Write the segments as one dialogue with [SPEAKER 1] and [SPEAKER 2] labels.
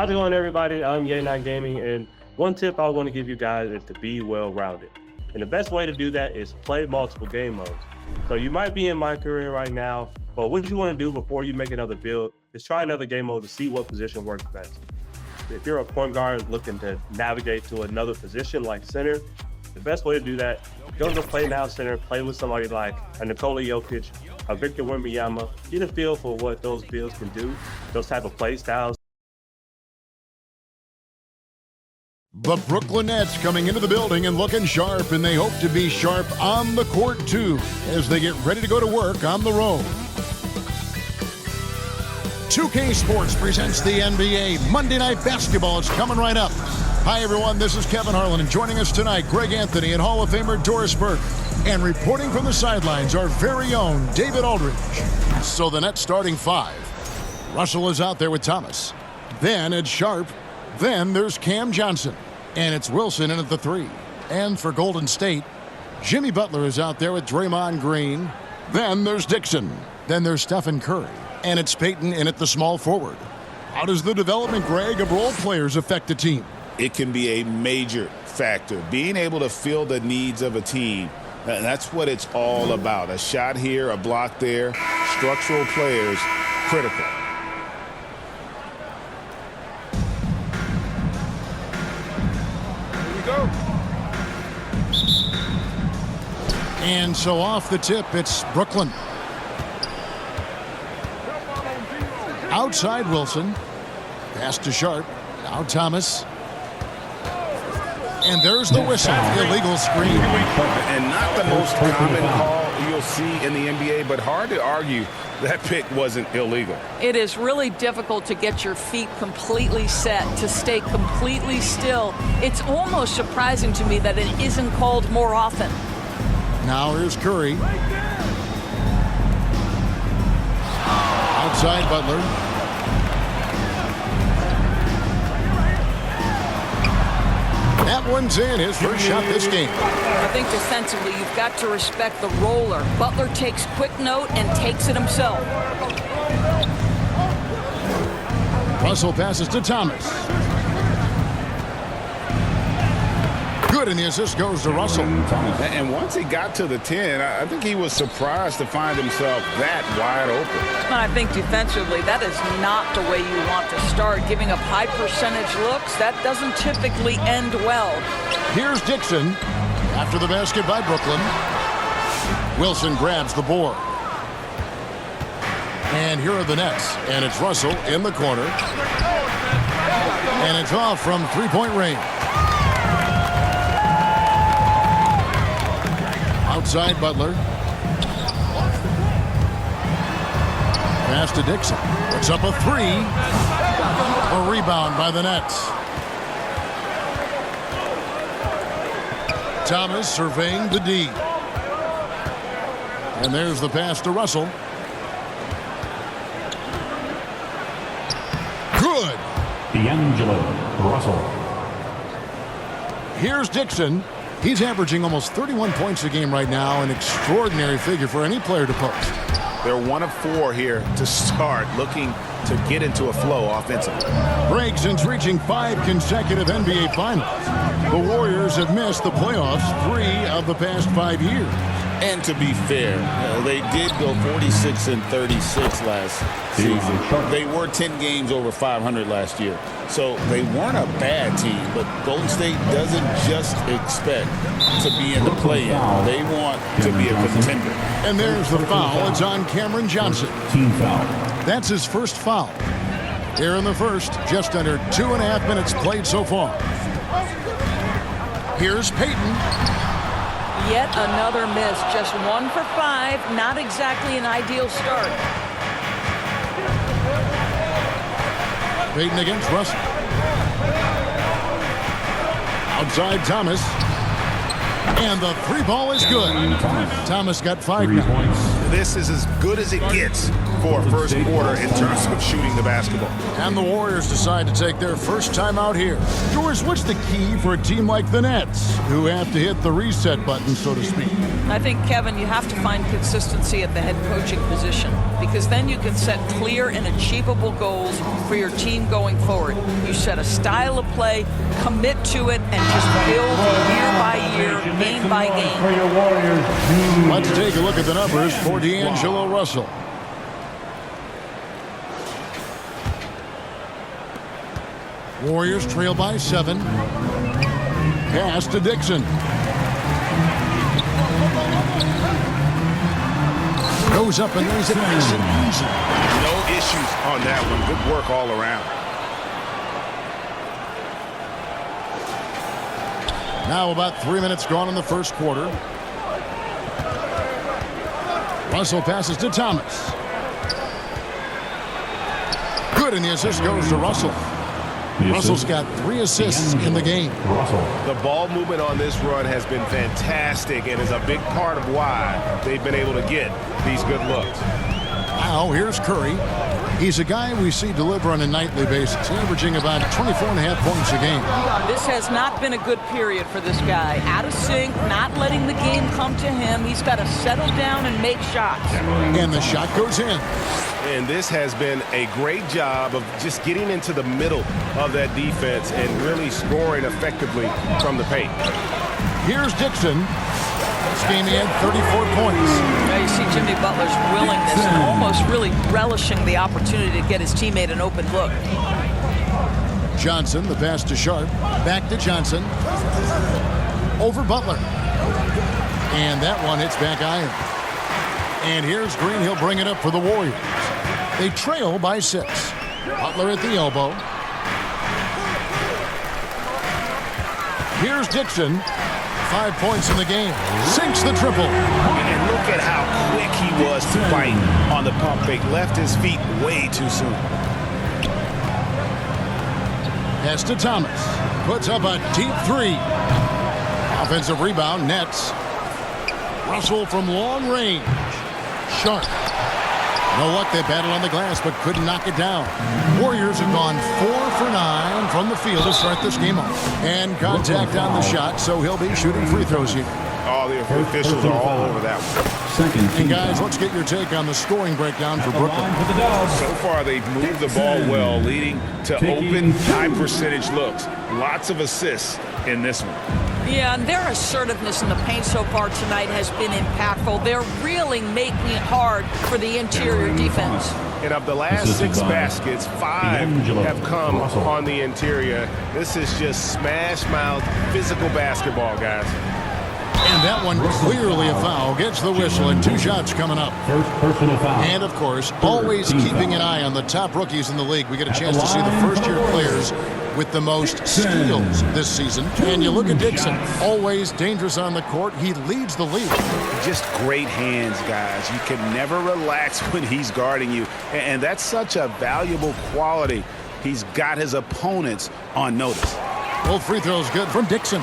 [SPEAKER 1] How's it going, everybody? I'm Yay9 Gaming, and one tip I want to give you guys is to be well-rounded. And the best way to do that is play multiple game modes. So you might be in MyCAREER right now, but what you want to do before you make another build is try another game mode to see what position works best. If you're a point guard looking to navigate to another position like center, the best way to do that, go to play now center, play with somebody like a Nikola Jokic, a Victor Wembanyama, get a feel for what those builds can do, those type of play styles.
[SPEAKER 2] The Brooklyn Nets coming into the building and looking sharp, and they hope to be sharp on the court too as they get ready to go to work on the road. 2K Sports presents the NBA. Monday Night Basketball is coming right up. Hi everyone, this is Kevin Harlan, and joining us tonight, Greg Anthony and Hall of Famer Doris Burke. And reporting from the sidelines, our very own David Aldridge. So the Nets starting five. Russell is out there with Thomas. Then it's Sharp. Then there's Cam Johnson, and it's Wilson in at the three. And for Golden State, Jimmy Butler is out there with Draymond Green. Then there's Dixon. Then there's Stephen Curry, and it's Payton in at the small forward. How does the development, Greg, of role players affect a team?
[SPEAKER 3] It can be a major factor. Being able to fill the needs of a team, that's what it's all about. A shot here, a block there, structural players, critical.
[SPEAKER 2] And so off the tip, it's Brooklyn. Outside Wilson. Pass to Sharp. Now Thomas. And there's the whistle. Illegal screen.
[SPEAKER 3] And not the most common call you'll see in the NBA, but hard to argue that pick wasn't illegal.
[SPEAKER 4] It is really difficult to get your feet completely set, to stay completely still. It's almost surprising to me that it isn't called more often.
[SPEAKER 2] Now here's Curry. Outside Butler. That one's in, his first shot this game.
[SPEAKER 4] I think defensively you've got to respect the roller. Butler takes quick note and takes it himself.
[SPEAKER 2] Russell passes to Thomas. Good, and the assist goes to Russell.
[SPEAKER 3] And once he got to the 10, I think he was surprised to find himself that wide open.
[SPEAKER 4] I think defensively, that is not the way you want to start. Giving up high percentage looks, that doesn't typically end well.
[SPEAKER 2] Here's Dixon after the basket by Brooklyn. Wilson grabs the board. And here are the Nets. And it's Russell in the corner. And it's off from three-point range. Outside Butler. Pass to Dixon. Puts up a three. A rebound by the Nets. Thomas surveying the D. And there's the pass to Russell. Good.
[SPEAKER 5] D'Angelo Russell.
[SPEAKER 2] Here's Dixon. He's averaging almost 31 points a game right now, an extraordinary figure for any player to post.
[SPEAKER 3] They're 1 of 4 here to start, looking to get into a flow offensively.
[SPEAKER 2] Break since reaching 5 consecutive NBA Finals. The Warriors have missed the playoffs 3 of the past 5 years.
[SPEAKER 3] And to be fair, they did go 46-36 last season. They were 10 games over 500 last year. So they weren't a bad team, but Golden State doesn't just expect to be in the play-in. They want to be a contender.
[SPEAKER 2] And there's the foul. It's on Cameron Johnson.
[SPEAKER 5] Team foul.
[SPEAKER 2] That's his first foul. Here in the first, just under 2.5 minutes played so far. Here's Payton.
[SPEAKER 4] Yet another miss, just 1 for 5, not exactly an ideal start.
[SPEAKER 2] Payton against Russell. Outside Thomas. And the three ball is good. Thomas got 5
[SPEAKER 5] 3
[SPEAKER 2] now.
[SPEAKER 5] points.
[SPEAKER 3] This is as good as it gets for a first quarter in terms of shooting the basketball.
[SPEAKER 2] And the Warriors decide to take their first time out here. Doris, what's the key for a team like the Nets, who have to hit the reset button, so to speak?
[SPEAKER 4] I think, Kevin, you have to find consistency at the head coaching position, because then you can set clear and achievable goals for your team going forward. You set a style of play, commit to it, and just build year by year, game by game.
[SPEAKER 5] For your Warriors.
[SPEAKER 2] Let's take a look at the numbers for D'Angelo Russell. Warriors trail by 7. Pass to Dixon. Goes up and lays it nice and easy.
[SPEAKER 3] No issues on that one. Good work all around.
[SPEAKER 2] Now about 3 minutes gone in the first quarter. Russell passes to Thomas. Good, and the assist goes to Russell. Russell's got 3 assists in the game.
[SPEAKER 6] The ball movement on this run has been fantastic and is a big part of why they've been able to get these good looks.
[SPEAKER 2] Now here's Curry. He's a guy we see deliver on a nightly basis, averaging about 24.5 points a game.
[SPEAKER 4] This has not been a good period for this guy. Out of sync, not letting the game come to him. He's got to settle down and make shots.
[SPEAKER 2] And the shot goes in.
[SPEAKER 6] And this has been a great job of just getting into the middle of that defense and really scoring effectively from the paint.
[SPEAKER 2] Here's Dixon. This game he had 34 points.
[SPEAKER 4] Now you see Jimmy Butler's willingness and almost really relishing the opportunity to get his teammate an open look.
[SPEAKER 2] Johnson, the pass to Sharp. Back to Johnson. Over Butler. And that one hits back iron. And here's Green. He'll bring it up for the Warriors. They trail by 6. Butler at the elbow. Here's Dixon. 5 points in the game. Sinks the triple.
[SPEAKER 3] And look at how quick he was to fight on the pump fake. Left his feet way too soon.
[SPEAKER 2] Pass to Thomas. Puts up a deep 3. Offensive rebound, Nets. Russell from long range. Sharp. You know what? They battled on the glass but couldn't knock it down. Warriors have gone 4 for 9 from the field to start this game off. And contact on the shot, so he'll be shooting free throws here.
[SPEAKER 6] All the officials are all over that one.
[SPEAKER 2] And guys, let's get your take on the scoring breakdown for Brooklyn.
[SPEAKER 3] So far, they've moved the ball well, leading to open, high-percentage looks. Lots of assists in this one.
[SPEAKER 4] Yeah, and their assertiveness in the paint so far tonight has been impactful. They're really making it hard for the interior defense.
[SPEAKER 6] And of the last 6 baskets, 5 have come on the interior. This is just smash-mouth physical basketball, guys.
[SPEAKER 2] And that one clearly a foul. Gets the whistle, and 2 shots coming up.
[SPEAKER 5] First personal foul.
[SPEAKER 2] And, of course, always keeping an eye on the top rookies in the league. We get a chance to see the first-year players with the most steals this season. And you look at Dixon, always dangerous on the court. He leads the league.
[SPEAKER 3] Just great hands, guys. You can never relax when he's guarding you. And that's such a valuable quality. He's got his opponents on notice.
[SPEAKER 2] Both free throws good from Dixon.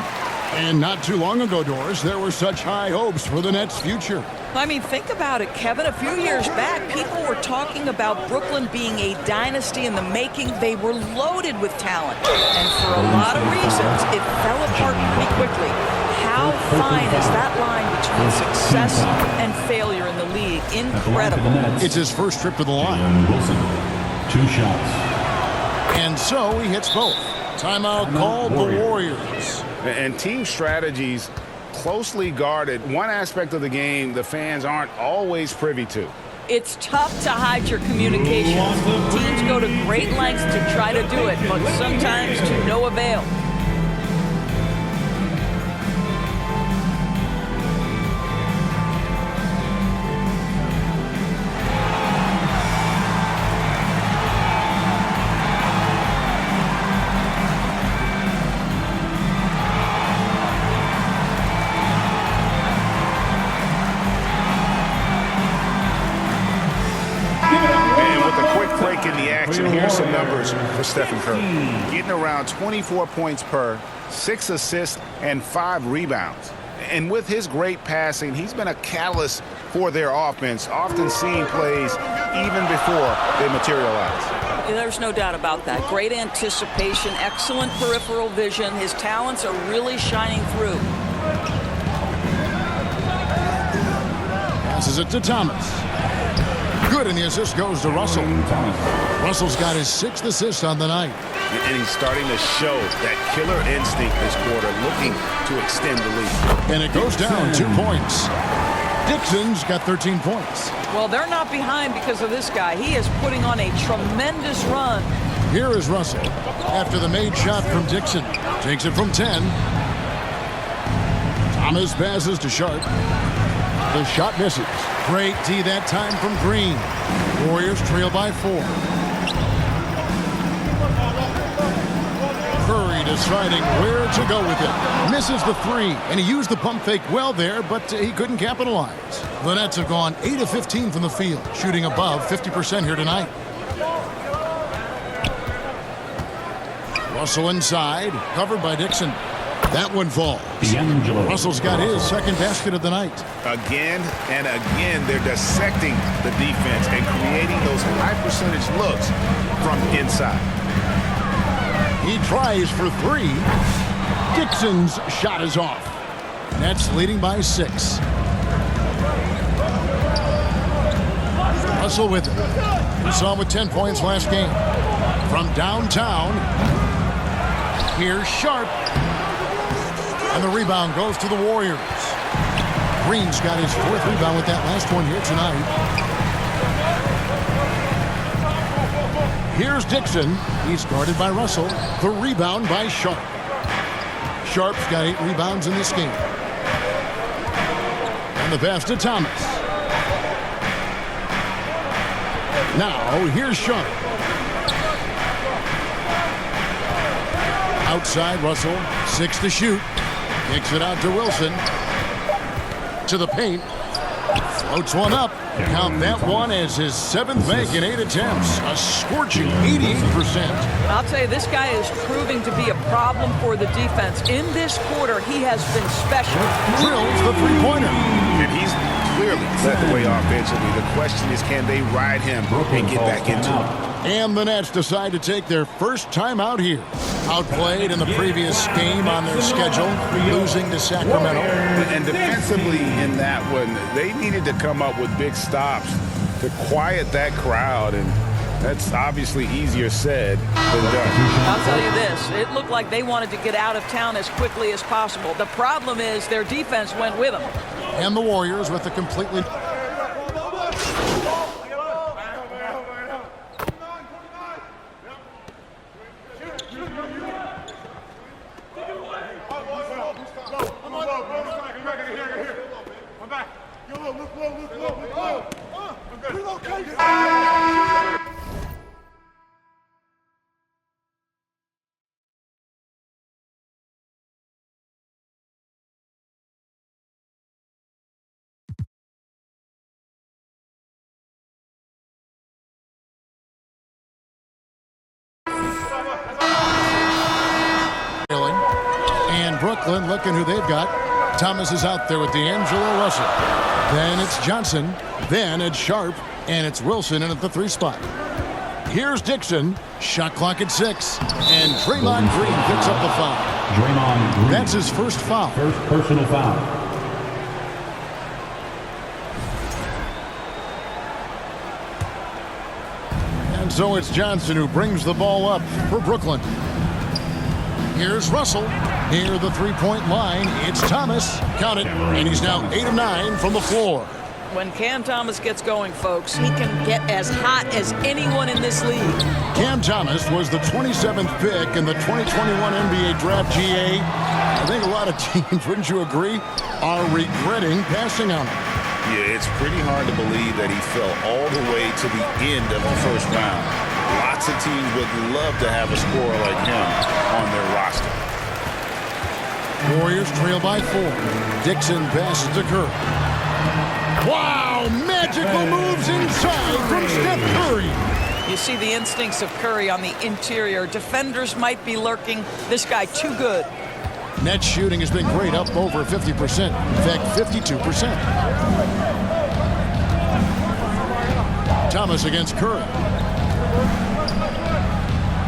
[SPEAKER 2] And not too long ago, Doris, there were such high hopes for the Nets' future.
[SPEAKER 4] I mean, think about it, Kevin. A few years back, people were talking about Brooklyn being a dynasty in the making. They were loaded with talent. And for a lot of reasons, it fell apart pretty quickly. How fine is that line between success and failure in the league? Incredible.
[SPEAKER 2] It's his first trip to the line.
[SPEAKER 5] And Wilson, 2 shots.
[SPEAKER 2] And so he hits both. Timeout called the Warriors.
[SPEAKER 3] And team strategies closely guarded. One aspect of the game the fans aren't always privy to.
[SPEAKER 4] It's tough to hide your communications. Teams go to great lengths to try to do it, but sometimes to no avail.
[SPEAKER 3] Here's some numbers for Stephen Curry. Getting around 24 points per, 6 assists, and 5 rebounds.
[SPEAKER 6] And with his great passing, he's been a catalyst for their offense, often seeing plays even before they materialize.
[SPEAKER 4] There's no doubt about that. Great anticipation, excellent peripheral vision. His talents are really shining through.
[SPEAKER 2] Passes it to Thomas. Good, and the assist goes to Russell. Russell's got his 6th assist on the night.
[SPEAKER 6] And he's starting to show that killer instinct this quarter, looking to extend the lead.
[SPEAKER 2] And it goes down 2 points. Dixon's got 13 points.
[SPEAKER 4] Well, they're not behind because of this guy. He is putting on a tremendous run.
[SPEAKER 2] Here is Russell after the made shot from Dixon. Takes it from 10. Thomas passes to Sharp. The shot misses. Great D that time from Green. Warriors trail by 4. Curry deciding where to go with it. Misses the 3, and he used the pump fake well there, but he couldn't capitalize. The Nets have gone 8 of 15 from the field, shooting above 50% here tonight. Russell inside, covered by Dixon. That one falls. Russell's got his 2nd basket of the night.
[SPEAKER 6] Again and again, they're dissecting the defense and creating those high-percentage looks from inside.
[SPEAKER 2] He tries for 3. Dixon's shot is off. Nets leading by 6. Russell with it. We saw him with 10 points last game. From downtown, here's Sharp. And the rebound goes to the Warriors. Green's got his 4th rebound with that last one here tonight. Here's Dixon. He's guarded by Russell. The rebound by Sharp. Sharp's got 8 rebounds in this game. And the pass to Thomas. Now, here's Sharp. Outside Russell. 6 to shoot. Kicks it out to Wilson. To the paint. Floats one up. Count that one as his 7th make in 8 attempts. A scorching 88%.
[SPEAKER 4] I'll tell you, this guy is proving to be a problem for the defense. In this quarter, he has been special.
[SPEAKER 2] Drills the 3-pointer.
[SPEAKER 6] And he's clearly led the way offensively. The question is, can they ride him and get back into it?
[SPEAKER 2] And the Nets decide to take their first time out here. Outplayed in the previous game on their schedule, losing to Sacramento.
[SPEAKER 6] And defensively in that one, they needed to come up with big stops to quiet that crowd, and that's obviously easier said than done.
[SPEAKER 4] I'll tell you this, it looked like they wanted to get out of town as quickly as possible. The problem is their defense went with them.
[SPEAKER 2] And the Warriors with a completely... And Brooklyn looking who they've got. Thomas is out there with D'Angelo Russell. Then it's Johnson. Then it's Sharp. And it's Wilson in at the 3 spot. Here's Dixon. Shot clock at 6. And Draymond Green picks up the foul.
[SPEAKER 5] Draymond Green.
[SPEAKER 2] That's his first foul.
[SPEAKER 5] First personal foul.
[SPEAKER 2] And so it's Johnson who brings the ball up for Brooklyn. Here's Russell. Near the 3-point line, it's Thomas. Count it. And he's now 8 of 9 from the floor.
[SPEAKER 4] When Cam Thomas gets going, folks, he can get as hot as anyone in this league.
[SPEAKER 2] Cam Thomas was the 27th pick in the 2021 NBA Draft. GA. I think a lot of teams, wouldn't you agree, are regretting passing on him.
[SPEAKER 3] Yeah, it's pretty hard to believe that he fell all the way to the end of the first round. Lots of teams would love to have a scorer like him on their roster.
[SPEAKER 2] Warriors trail by 4. Dixon passes to Curry. Wow, magical moves inside from Steph Curry.
[SPEAKER 4] You see the instincts of Curry on the interior. Defenders might be lurking. This guy too good.
[SPEAKER 2] Net shooting has been great, up over 50%. In fact, 52%. Thomas against Curry.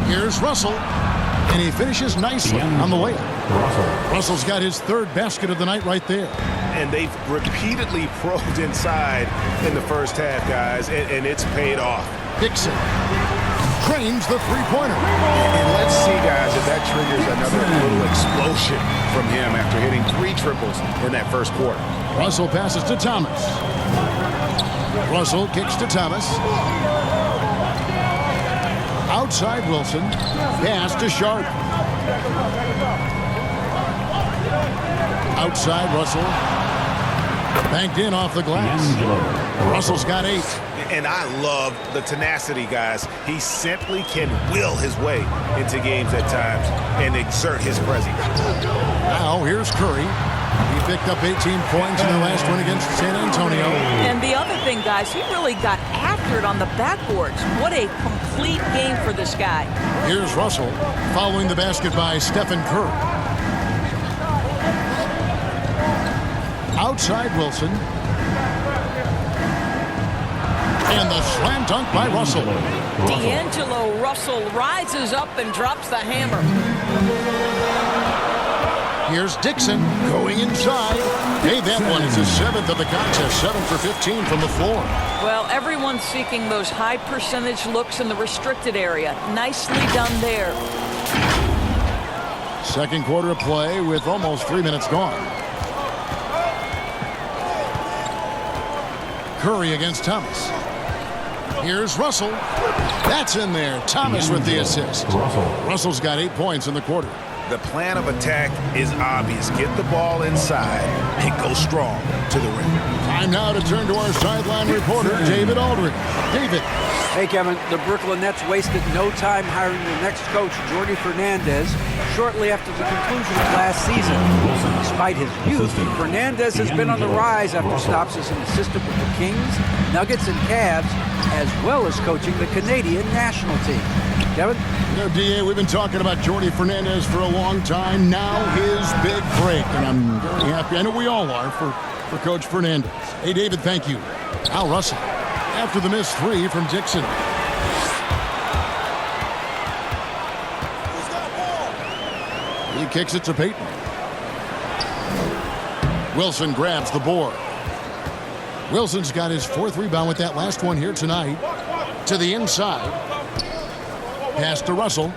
[SPEAKER 2] Here's Russell, and he finishes nicely on the layup. Russell's got his third basket of the night right there.
[SPEAKER 6] And they've repeatedly probed inside in the first half, guys, and it's paid off.
[SPEAKER 2] Dixon trains the three-pointer.
[SPEAKER 6] And let's see, guys, if that triggers another little explosion from him after hitting 3 triples in that first quarter.
[SPEAKER 2] Russell passes to Thomas. Russell kicks to Thomas. Outside Wilson. Pass to Sharp. Outside Russell. Banked in off the glass. Russell's got 8.
[SPEAKER 6] And I love the tenacity, guys. He simply can will his way into games at times and exert his presence.
[SPEAKER 2] Now here's Curry. He picked up 18 points in their last one against San Antonio.
[SPEAKER 4] And the other thing, guys, he really got after it on the backboards. What a complete game for this guy.
[SPEAKER 2] Here's Russell following the basket by Stephen Curry. Outside Wilson. And the slam dunk by Russell.
[SPEAKER 4] D'Angelo Russell rises up and drops the hammer.
[SPEAKER 2] Here's Dixon going inside. Hey, that one is his 7th of the contest. 7 for 15 from the floor.
[SPEAKER 4] Well, everyone's seeking those high percentage looks in the restricted area. Nicely done there.
[SPEAKER 2] Second quarter of play with almost 3 minutes gone. Curry against Thomas. Here's Russell. That's in there. Thomas with the assist. Russell's got 8 points in the quarter.
[SPEAKER 6] The plan of attack is obvious. Get the ball inside and go strong to the rim.
[SPEAKER 2] Time now to turn to our sideline reporter, David Aldridge. David.
[SPEAKER 7] Hey, Kevin. The Brooklyn Nets wasted no time hiring their next coach, Jordi Fernandez, shortly after the conclusion of last season. Despite his youth, Fernandez has been on the rise after stops as an assistant with the Kings, Nuggets, and Cavs, as well as coaching the Canadian national team. Kevin?
[SPEAKER 2] You know, D.A., we've been talking about Jordi Fernandez for a long time. Now his big break, and I'm very happy. I know we all are for Coach Fernandez. Hey, David, thank you. Al Russell after the missed 3 from Dixon. He kicks it to Payton. Wilson grabs the board. Wilson's got his 4th rebound with that last one here tonight. To the inside. Pass to Russell.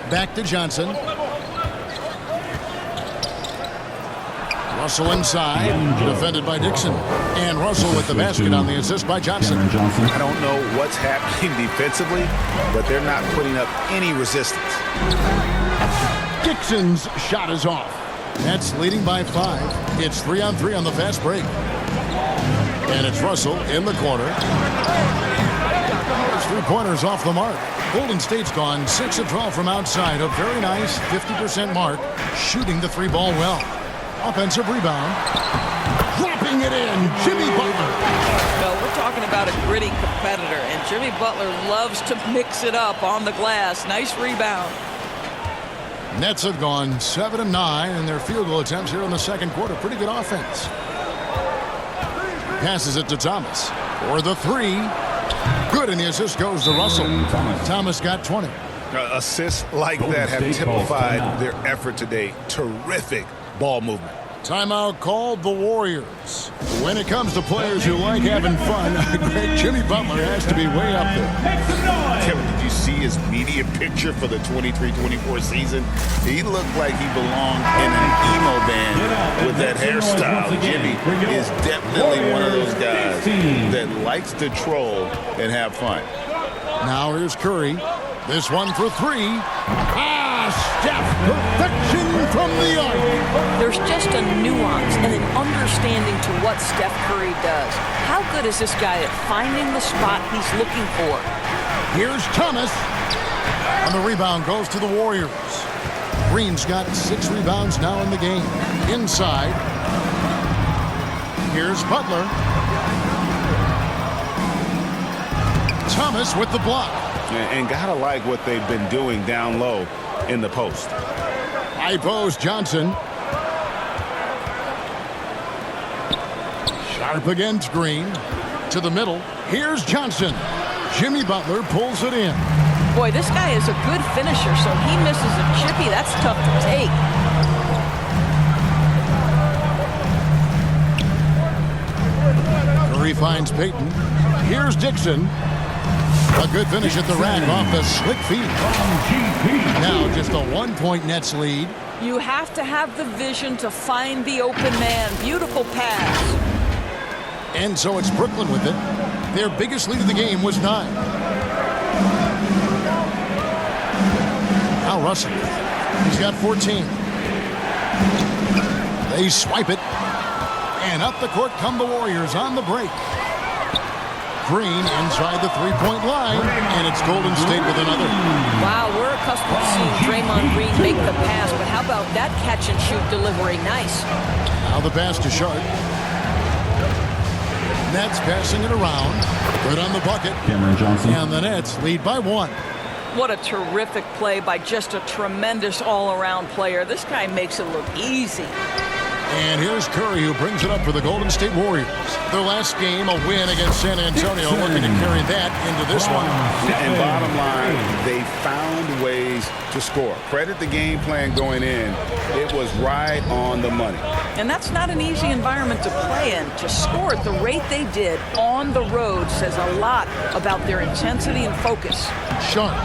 [SPEAKER 2] Back to Johnson. Russell inside. Defended by Dixon. And Russell with the basket on the assist by Johnson.
[SPEAKER 6] I don't know what's happening defensively, but they're not putting up any resistance.
[SPEAKER 2] Dixon's shot is off. That's leading by 5. It's 3-on-3 on the fast break. And it's Russell in the corner. 3-pointers off the mark. Golden State's gone 6 of 12 from outside. A very nice 50% mark. Shooting the 3-ball well. Offensive rebound. Dropping it in. Jimmy Butler.
[SPEAKER 4] No, we're talking about a gritty competitor, and Jimmy Butler loves to mix it up on the glass. Nice rebound.
[SPEAKER 2] Nets have gone 7 of 9 in their field goal attempts here in the second quarter. Pretty good offense. Passes it to Thomas for the 3. Good, and the assist goes to Russell. Thomas got 20.
[SPEAKER 6] Assists like that have typified their effort today. Terrific ball movement.
[SPEAKER 2] Timeout called the Warriors. When it comes to players who like having fun, great Jimmy Butler has to be way up there.
[SPEAKER 3] Kevin, did you see his media picture for the 23-24 season? He looked like he belonged in an emo band with that hairstyle. Jimmy is definitely one of those guys that likes to troll and have fun.
[SPEAKER 2] Now here's Curry. This one for 3. Steph, perfection from the arc.
[SPEAKER 4] There's just a nuance and an understanding to what Steph Curry does. How good is this guy at finding the spot he's looking for?
[SPEAKER 2] Here's Thomas. And the rebound goes to the Warriors. Green's got 6 rebounds now in the game. Inside. Here's Butler. Thomas with the block.
[SPEAKER 6] and gotta like what they've been doing down low in the post.
[SPEAKER 2] High post, Johnson. Sharp against Green. To the middle. Here's Johnson. Jimmy Butler pulls it in.
[SPEAKER 4] Boy, this guy is a good finisher, so he misses a chippy. That's tough to take.
[SPEAKER 2] Curry finds Payton. Here's Dixon. A good finish at the rack off the slick feet. Now just a 1-point Nets lead.
[SPEAKER 4] You have to have the vision to find the open man. Beautiful pass.
[SPEAKER 2] And so it's Brooklyn with it. Their biggest lead of the game was 9. Now Russell. He's got 14. They swipe it. And up the court come the Warriors on the break. Green inside the three-point line. And it's Golden State with another.
[SPEAKER 4] Wow, we're accustomed to seeing Draymond Green make the pass, but how about that catch-and-shoot delivery? Nice.
[SPEAKER 2] Now the pass to Sharp. Nets passing it around. Good on the bucket.
[SPEAKER 5] Cameron Johnson.
[SPEAKER 2] And the Nets lead by 1.
[SPEAKER 4] What a terrific play by just a tremendous all-around player. This guy makes it look easy.
[SPEAKER 2] And here's Curry, who brings it up for the Golden State Warriors. Their last game, a win against San Antonio, looking to carry that into this one.
[SPEAKER 6] And bottom line, they found ways to score. Credit the game plan going in. It was right on the money.
[SPEAKER 4] And that's not an easy environment to play in. To score at the rate they did on the road says a lot about their intensity and focus.
[SPEAKER 2] Sharp.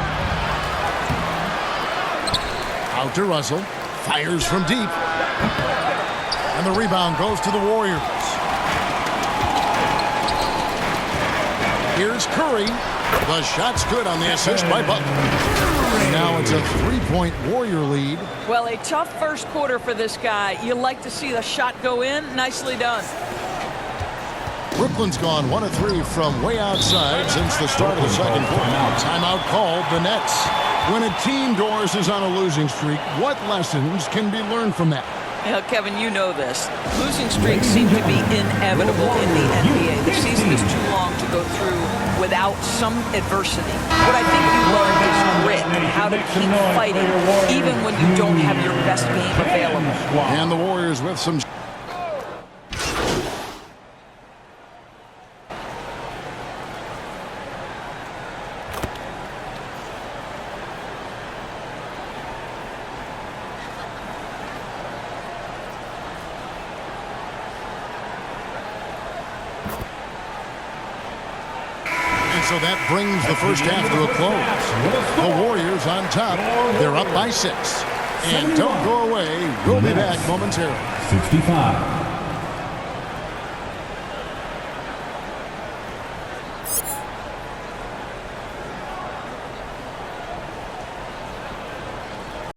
[SPEAKER 2] Out to Russell. Fires from deep. And the rebound goes to the Warriors. Here's Curry. The shot's good on the assist by Butler. Now it's a 3-point Warrior lead.
[SPEAKER 4] Well, a tough first quarter for this guy. You like to see the shot go in. Nicely done.
[SPEAKER 2] Brooklyn's gone 1 of 3 from way outside since the start of the second quarter. Timeout called the Nets. When a team, Doris, is on a losing streak, what lessons can be learned from that?
[SPEAKER 4] Now, Kevin, you know this. Losing streaks seem to be inevitable in the NBA. The season is too long to go through without some adversity. What I think you learned is grit and how to keep fighting even when you don't have your best game available.
[SPEAKER 2] And the Warriors with some... So that brings the first half to a close. The Warriors on top. They're up by 6. And don't go away. We'll be back momentarily.
[SPEAKER 5] 65.